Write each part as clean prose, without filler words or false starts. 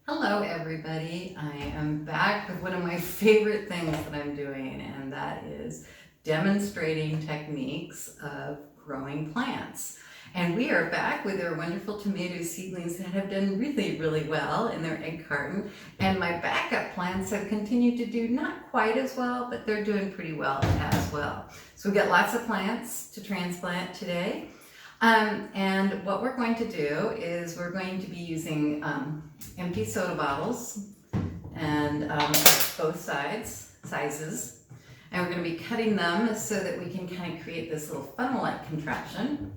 Hello everybody, I am back with one of my favorite things that I'm doing, and that is demonstrating techniques of growing plants. And we are back with our wonderful tomato seedlings that have done really well in their egg carton. And my backup plants have continued to do not quite as well, but they're doing pretty well as well. So we've got lots of plants to transplant today. And what we're going to do is we're going to be using empty soda bottles and both sizes. And we're going to be cutting them so that we can kind of create this little funnel-like contraption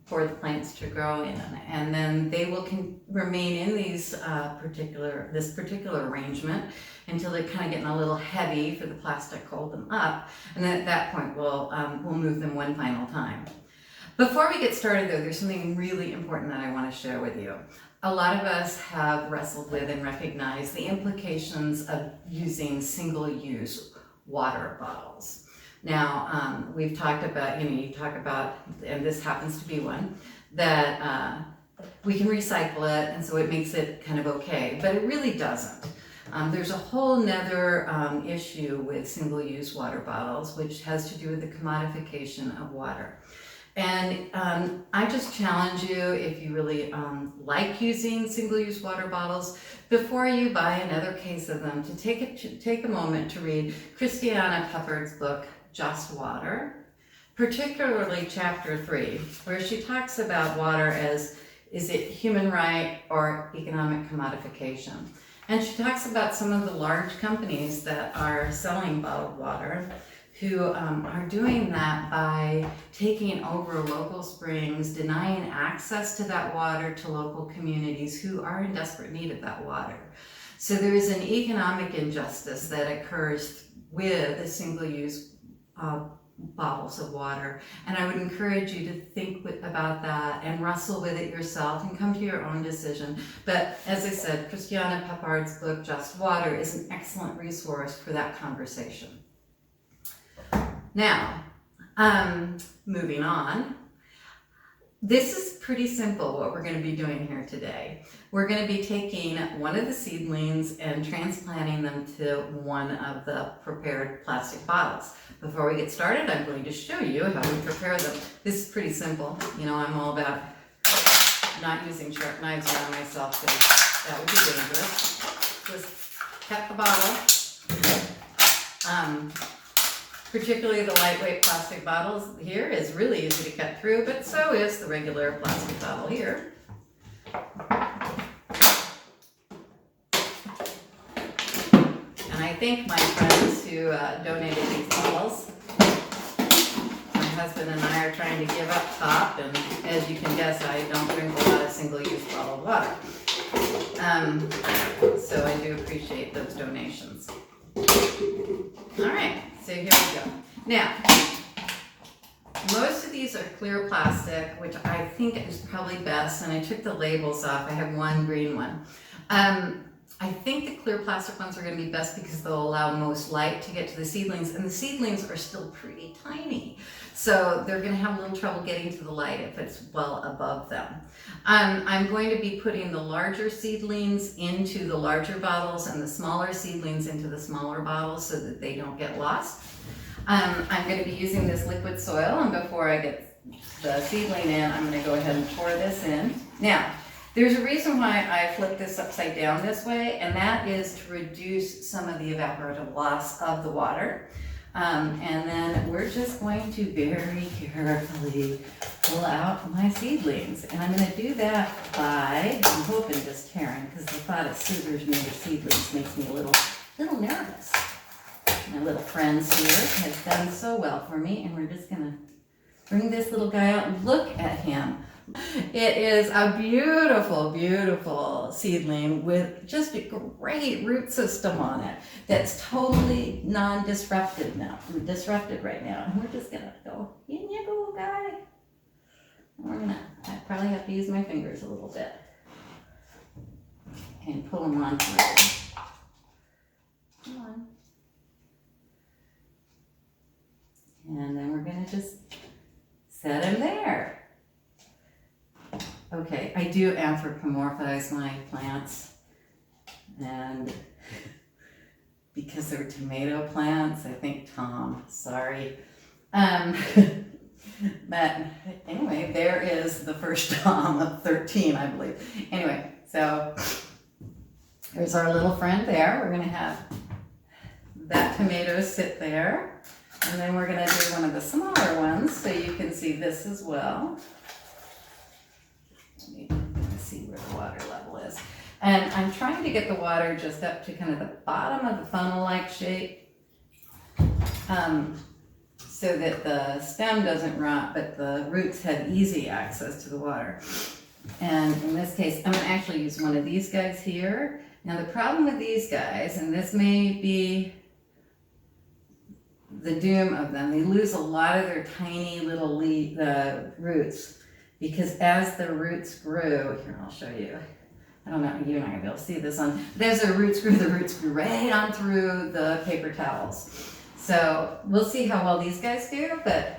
for the plants to grow in. And then they will remain in these this particular arrangement until they're kind of getting a little heavy for the plastic to hold them up. And then at that point, we'll move them one final time. Before we get started though, there's something really important that I want to share with you. A lot of us have wrestled with and recognized the implications of using single-use water bottles. Now, we've talked about, you talk about, and this happens to be one, that we can recycle it, and so it makes it kind of okay, but it really doesn't. There's a whole nother issue with single-use water bottles, which has to do with the commodification of water. And I just challenge you, if you really like using single-use water bottles, before you buy another case of them, to take a moment to read Christiana Peppard's book, Just Water, particularly chapter 3, where she talks about water as, is it human right or economic commodification? And she talks about some of the large companies that are selling bottled water who are doing that by taking over local springs, denying access to that water to local communities who are in desperate need of that water. So there is an economic injustice that occurs with the single-use bottles of water. And I would encourage you to think about that and wrestle with it yourself and come to your own decision. But as I said, Christiana Peppard's book, Just Water, is an excellent resource for that conversation. Now, moving on, this is pretty simple what we're going to be doing here today. We're going to be taking one of the seedlings and transplanting them to one of the prepared plastic bottles. Before we get started, I'm going to show you how we prepare them. This is pretty simple. You know, I'm all about not using sharp knives around myself because that would be dangerous. Just cut the bottle. Particularly the lightweight plastic bottles here is really easy to cut through, but so is the regular plastic bottle here. And I thank my friends who donated these bottles. My husband and I are trying to give up top, and as you can guess, I don't drink a lot of single-use bottled water. So I do appreciate those donations. All right. So here we go. Now, most of these are clear plastic, which I think is probably best, and I took the labels off. I have one green one. I think the clear plastic ones are going to be best because they'll allow most light to get to the seedlings, and the seedlings are still pretty tiny. So they're going to have a little trouble getting to the light if it's well above them. I'm going to be putting the larger seedlings into the larger bottles and the smaller seedlings into the smaller bottles so that they don't get lost. I'm going to be using this liquid soil, and before I get the seedling in, I'm going to go ahead and pour this in. Now, there's a reason why I flip this upside down this way, and that is to reduce some of the evaporative loss of the water. And then we're just going to very carefully pull out my seedlings. And I'm going to do that by, I'm hoping just tearing, because the thought of scissors made of seedlings makes me a little nervous. My little friends here have done so well for me, and we're just going to bring this little guy out and look at him. It is a beautiful, beautiful seedling with just a great root system on it that's totally non-disrupted now. We're disrupted right now, and we're just gonna go, in you go, guy. I probably have to use my fingers a little bit and pull them on through. Come on. And then we're gonna just set him there. Okay, I do anthropomorphize my plants, and because they're tomato plants, I think Tom, sorry. Um, but anyway, there is the first Tom of 13, I believe. Anyway, so there's our little friend there. We're gonna have that tomato sit there. And then we're gonna do one of the smaller ones so you can see this as well. Let me see where the water level is. And I'm trying to get the water just up to kind of the bottom of the funnel-like shape, so that the stem doesn't rot, but the roots have easy access to the water. And in this case, I'm gonna actually use one of these guys here. Now the problem with these guys, and this may be the doom of them, they lose a lot of their tiny little roots, because as the roots grew, here I'll show you. I don't know, you're not gonna be able to see this on, but as the roots grew right on through the paper towels. So we'll see how well these guys do, but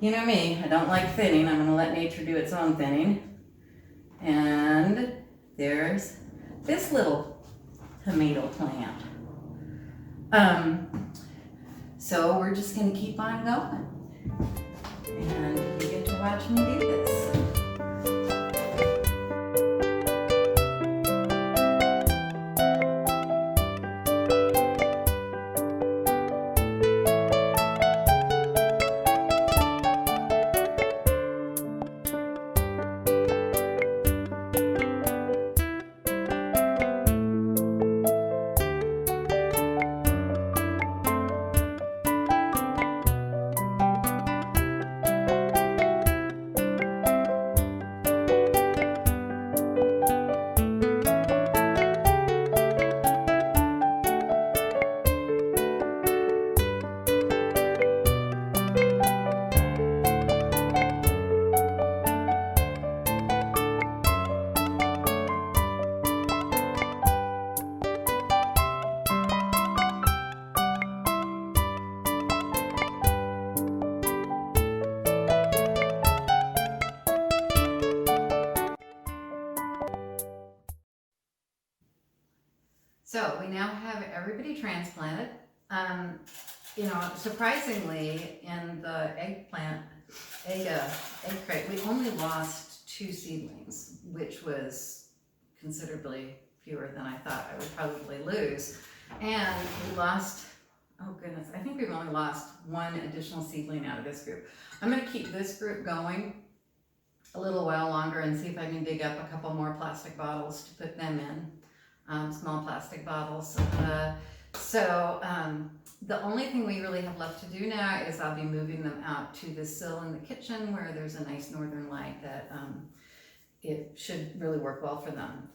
you know me, I don't like thinning. I'm gonna let nature do its own thinning. And there's this little tomato plant. So we're just gonna keep on going. And you get to watch me do this. So we now have everybody transplanted. You know, surprisingly, in the egg crate, we only lost 2 seedlings, which was considerably fewer than I thought I would probably lose. And we lost, oh goodness, I think we've only lost 1 additional seedling out of this group. I'm gonna keep this group going a little while longer and see if I can dig up a couple more plastic bottles to put them in. Small plastic bottles. The only thing we really have left to do now is I'll be moving them out to the sill in the kitchen where there's a nice northern light that it should really work well for them.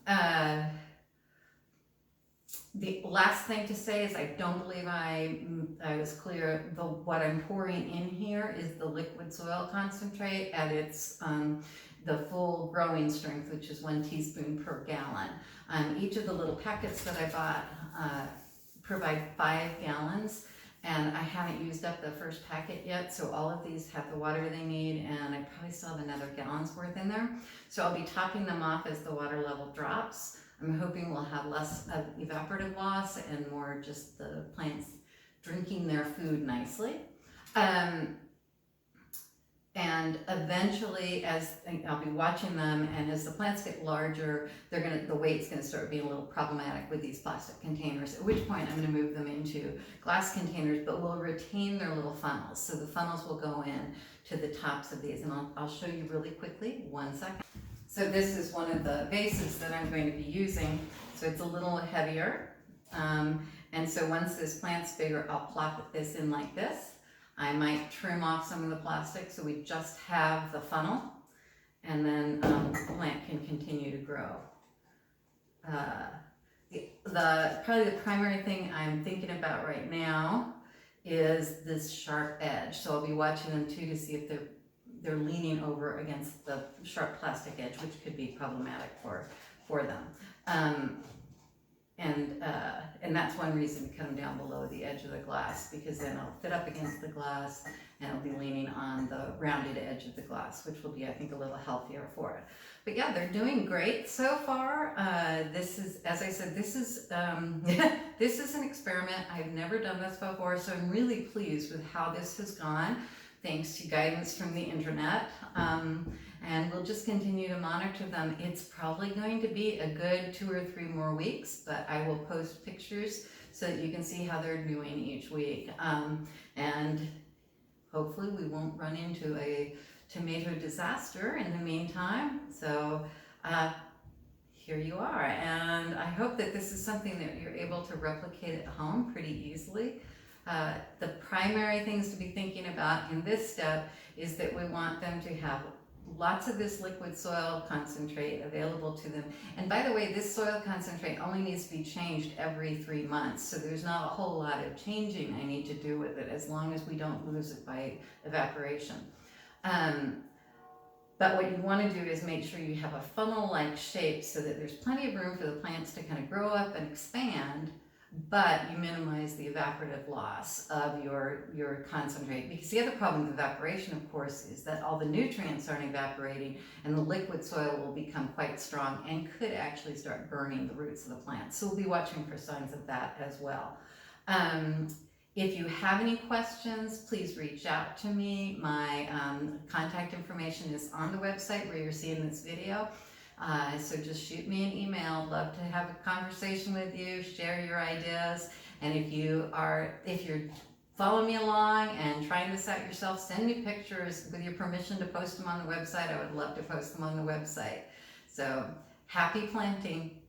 The last thing to say is I don't believe I was clear. What I'm pouring in here is the liquid soil concentrate at its the full growing strength, which is 1 teaspoon per gallon. Each of the little packets that I bought provide 5 gallons, and I haven't used up the first packet yet, so all of these have the water they need, and I probably still have another gallon's worth in there. So I'll be topping them off as the water level drops. I'm hoping we'll have less of evaporative loss and more just the plants drinking their food nicely. And eventually, as I'll be watching them, and as the plants get larger, the weight's gonna start being a little problematic with these plastic containers, at which point I'm gonna move them into glass containers, but we'll retain their little funnels. So the funnels will go in to the tops of these, and I'll show you really quickly, 1 second. So this is one of the vases that I'm going to be using. So it's a little heavier. And so once this plant's bigger, I'll plop this in like this. I might trim off some of the plastic so we just have the funnel, and then the plant can continue to grow. Probably the primary thing I'm thinking about right now is this sharp edge. So I'll be watching them too to see if they're leaning over against the sharp plastic edge, which could be problematic for them. And that's one reason to come down below the edge of the glass, because then I'll fit up against the glass and it'll be leaning on the rounded edge of the glass, which will be, I think, a little healthier for it. But yeah, they're doing great so far. This is, as I said, this is this is an experiment. I've never done this before, so I'm really pleased with how this has gone, thanks to guidance from the internet. And we'll just continue to monitor them. It's probably going to be a good 2 or 3 more weeks, but I will post pictures so that you can see how they're doing each week. And hopefully we won't run into a tomato disaster in the meantime. So here you are, and I hope that this is something that you're able to replicate at home pretty easily. The primary things to be thinking about in this step is that we want them to have lots of this liquid soil concentrate available to them. And by the way, this soil concentrate only needs to be changed every 3 months, so there's not a whole lot of changing I need to do with it, as long as we don't lose it by evaporation. But what you want to do is make sure you have a funnel-like shape so that there's plenty of room for the plants to kind of grow up and expand, but you minimize the evaporative loss of your concentrate. Because the other problem with evaporation, of course, is that all the nutrients aren't evaporating, and the liquid soil will become quite strong and could actually start burning the roots of the plant. So we'll be watching for signs of that as well. If you have any questions, please reach out to me. My contact information is on the website where you're seeing this video. So just shoot me an email. Love to have a conversation with you, share your ideas. And if you're following me along and trying this out yourself, send me pictures with your permission to post them on the website. I would love to post them on the website. So happy planting.